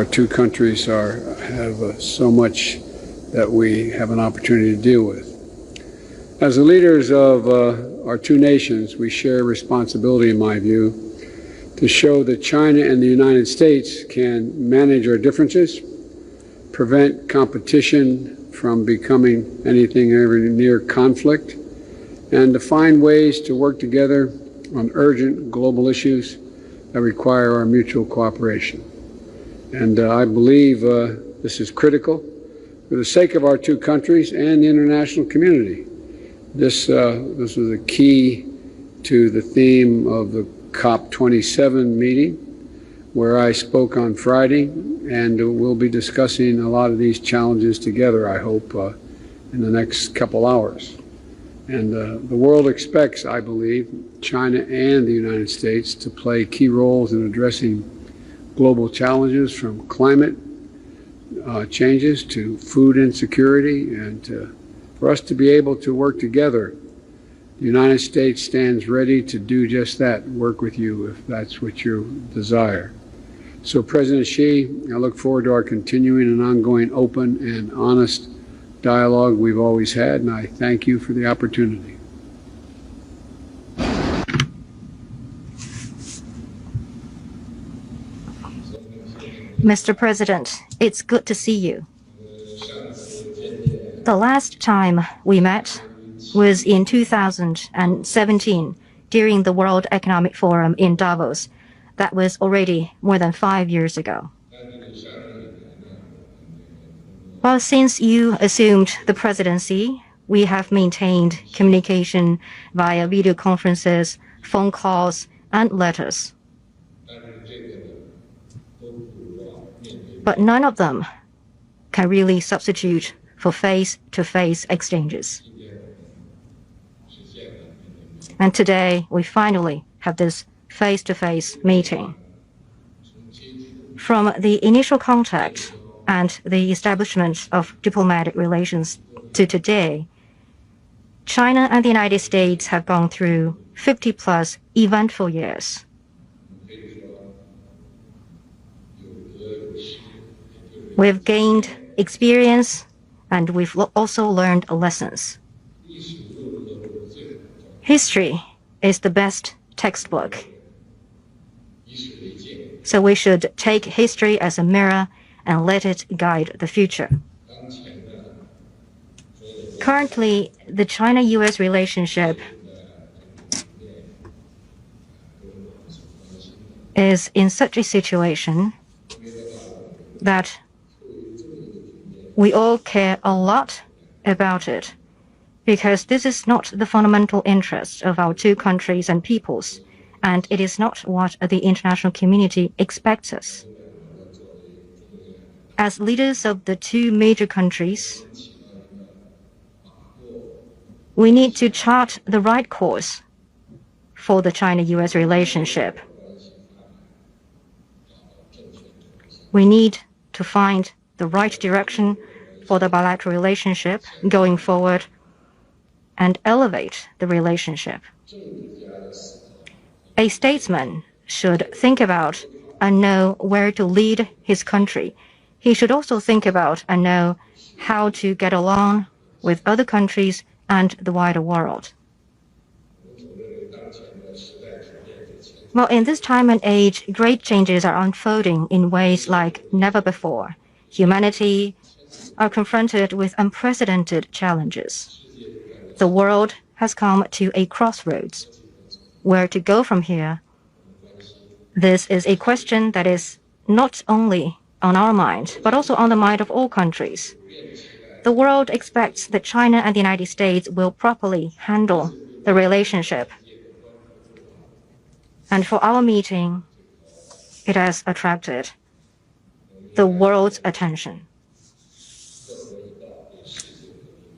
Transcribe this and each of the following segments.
Our two countries have so much that we have an opportunity to deal with. As the leaders of our two nations, we share responsibility, in my view, to show that China and the United States can manage our differences, prevent competition from becoming anything ever near conflict, and to find ways to work together on urgent global issues that require our mutual cooperation. And I believe this is critical for the sake of our two countries and the international community. This was a key to the theme of the COP27 meeting, where I spoke on Friday, and we'll be discussing a lot of these challenges together, I hope, in the next couple hours. And the world expects, I believe, China and the United States to play key roles in addressing global challenges, from climate changes to food insecurity, and for us to be able to work together. The United States stands ready to do just that, work with you if that's what you desire. So, President Xi, I look forward to our continuing and ongoing open and honest dialogue we've always had, and I thank you for the opportunity. Mr. President, it's good to see you. The last time we met was in 2017 during the World Economic Forum in Davos. That was already more than 5 years ago. Well, since you assumed the presidency, we have maintained communication via video conferences, phone calls, and letters. But none of them can really substitute for face-to-face exchanges. And today, we finally have this face-to-face meeting. From the initial contact and the establishment of diplomatic relations to today, China and the United States have gone through 50-plus eventful years. We've gained experience, and we've also learned lessons. History is the best textbook. So we should take history as a mirror and let it guide the future. Currently, the China-US relationship is in such a situation that we all care a lot about it, because this is not the fundamental interest of our two countries and peoples, and it is not what the international community expects us. As leaders of the two major countries, we need to chart the right course for the China-US relationship. We need to find the right direction for the bilateral relationship going forward and elevate the relationship. A statesman should think about and know where to lead his country. He should also think about and know how to get along with other countries and the wider world. Well, in this time and age, great changes are unfolding in ways like never before. Humanity are confronted with unprecedented challenges. The world has come to a crossroads. Where to go from here? This is a question that is not only on our mind, but also on the mind of all countries. The world expects that China and the United States will properly handle the relationship. And for our meeting, it has attracted the world's attention.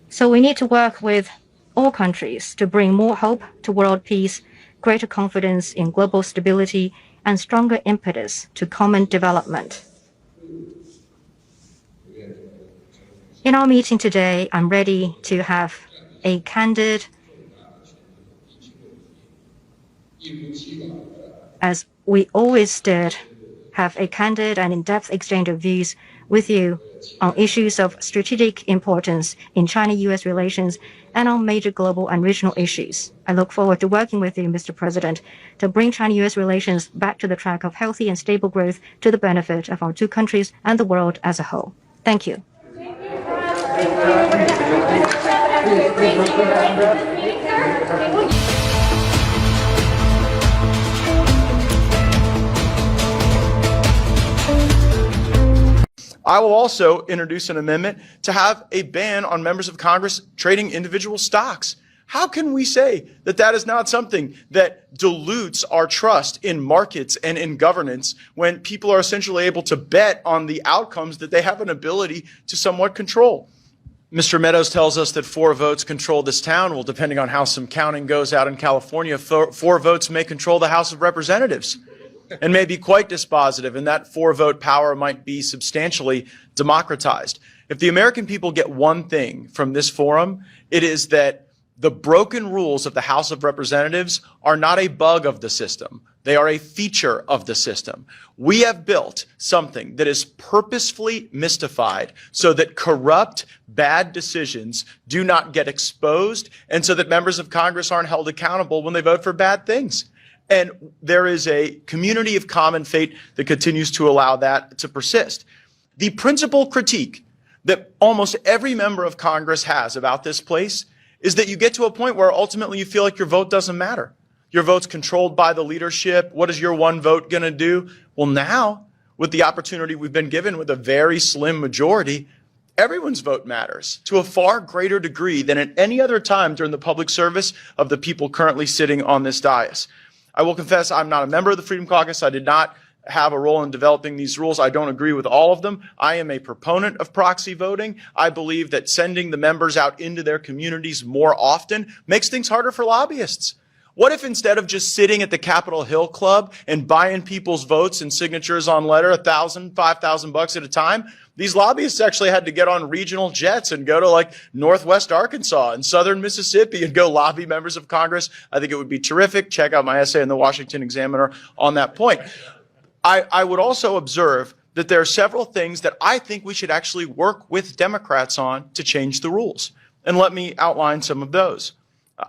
So we need to work with all countries to bring more hope to world peace, greater confidence in global stability, and stronger impetus to common development. In our meeting today, I'm ready to have a candid, as we always did have a candid and in-depth exchange of views with you on issues of strategic importance in China-US relations and on major global and regional issues. I look forward to working with you, Mr. President, to bring China-US relations back to the track of healthy and stable growth to the benefit of our two countries and the world as a whole. Thank you. I will also introduce an amendment to have a ban on members of Congress trading individual stocks. How can we say that that is not something that dilutes our trust in markets and in governance when people are essentially able to bet on the outcomes that they have an ability to somewhat control? Mr. Meadows tells us that 4 votes control this town. Well, depending on how some counting goes out in California, 4 votes may control the House of Representatives and may be quite dispositive, and that 4-vote power might be substantially democratized. If the American people get one thing from this forum, it is that the broken rules of the House of Representatives are not a bug of the system. They are a feature of the system. We have built something that is purposefully mystified so that corrupt, bad decisions do not get exposed and so that members of Congress aren't held accountable when they vote for bad things. And there is a community of common fate that continues to allow that to persist. The principal critique that almost every member of Congress has about this place is that you get to a point where ultimately you feel like your vote doesn't matter. Your vote's controlled by the leadership. What is your one vote going to do? Well, now, with the opportunity we've been given with a very slim majority, everyone's vote matters to a far greater degree than at any other time during the public service of the people currently sitting on this dais. I will confess I'm not a member of the Freedom Caucus. I did not have a role in developing these rules. I don't agree with all of them. I am a proponent of proxy voting. I believe that sending the members out into their communities more often makes things harder for lobbyists. What if instead of just sitting at the Capitol Hill Club and buying people's votes and signatures on letter, $1,000, $5,000 at a time, these lobbyists actually had to get on regional jets and go to like Northwest Arkansas and Southern Mississippi and go lobby members of Congress? I think it would be terrific. Check out my essay in the Washington Examiner on that point. I would also observe that there are several things that I think we should actually work with Democrats on to change the rules. And let me outline some of those.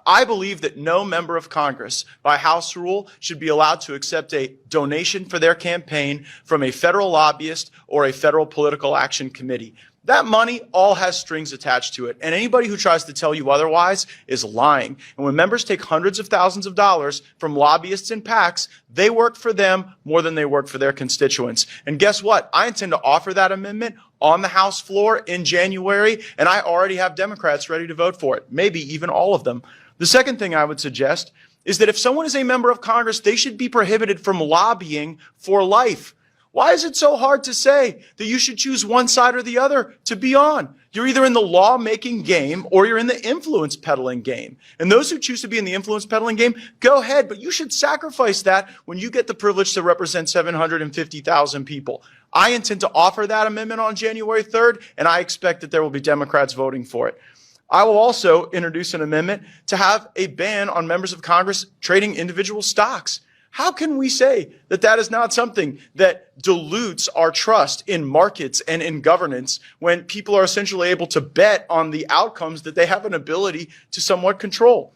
I believe that no member of Congress, by House rule, should be allowed to accept a donation for their campaign from a federal lobbyist or a federal political action committee. That money all has strings attached to it, and anybody who tries to tell you otherwise is lying. And when members take hundreds of thousands of dollars from lobbyists and PACs, they work for them more than they work for their constituents. And guess what? I intend to offer that amendment on the House floor in January, and I already have Democrats ready to vote for it, maybe even all of them. The second thing I would suggest is that if someone is a member of Congress, they should be prohibited from lobbying for life. Why is it so hard to say that you should choose one side or the other to be on? You're either in the law-making game or you're in the influence peddling game. And those who choose to be in the influence peddling game, go ahead, but you should sacrifice that when you get the privilege to represent 750,000 people. I intend to offer that amendment on January 3rd, and I expect that there will be Democrats voting for it. I will also introduce an amendment to have a ban on members of Congress trading individual stocks. How can we say that that is not something that dilutes our trust in markets and in governance when people are essentially able to bet on the outcomes that they have an ability to somewhat control?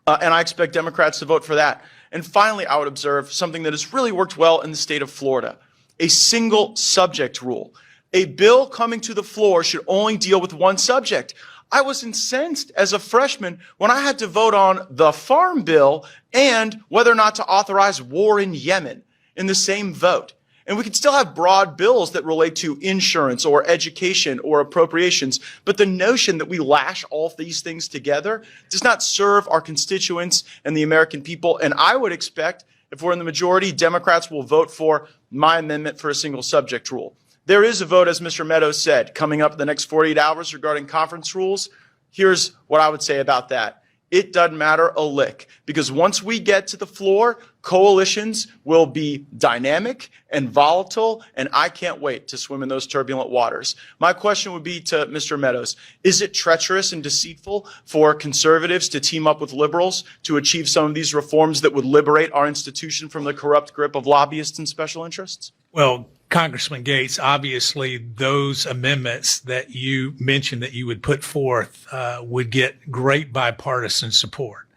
And I expect Democrats to vote for that. And finally, I would observe something that has really worked well in the state of Florida, a single subject rule. A bill coming to the floor should only deal with one subject. I was incensed as a freshman when I had to vote on the Farm Bill and whether or not to authorize war in Yemen in the same vote. And we could still have broad bills that relate to insurance or education or appropriations, but the notion that we lash all of these things together does not serve our constituents and the American people. And I would expect, if we're in the majority, Democrats will vote for my amendment for a single subject rule. There is a vote, as Mr. Meadows said, coming up in the next 48 hours regarding conference rules. Here's what I would say about that. It doesn't matter a lick, because once we get to the floor, coalitions will be dynamic and volatile, and I can't wait to swim in those turbulent waters. My question would be to Mr. Meadows, is it treacherous and deceitful for conservatives to team up with liberals to achieve some of these reforms that would liberate our institution from the corrupt grip of lobbyists and special interests? Well, Congressman Gates, obviously those amendments that you mentioned that you would put forth would get great bipartisan support.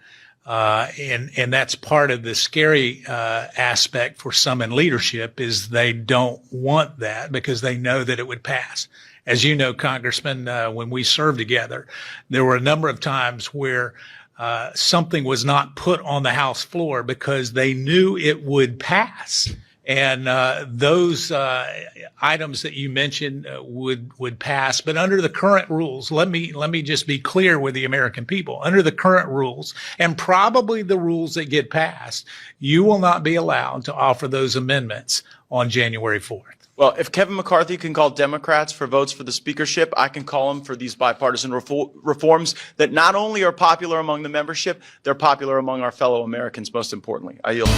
And that's part of the scary aspect for some in leadership is they don't want that because they know that it would pass. As you know, Congressman, when we served together, there were a number of times where something was not put on the House floor because they knew it would pass. And those items that you mentioned would pass. But under the current rules, let me just be clear with the American people. Under the current rules, and probably the rules that get passed, you will not be allowed to offer those amendments on January 4th. Well, if Kevin McCarthy can call Democrats for votes for the speakership, I can call them for these bipartisan reforms that not only are popular among the membership, they're popular among our fellow Americans, most importantly. I yield.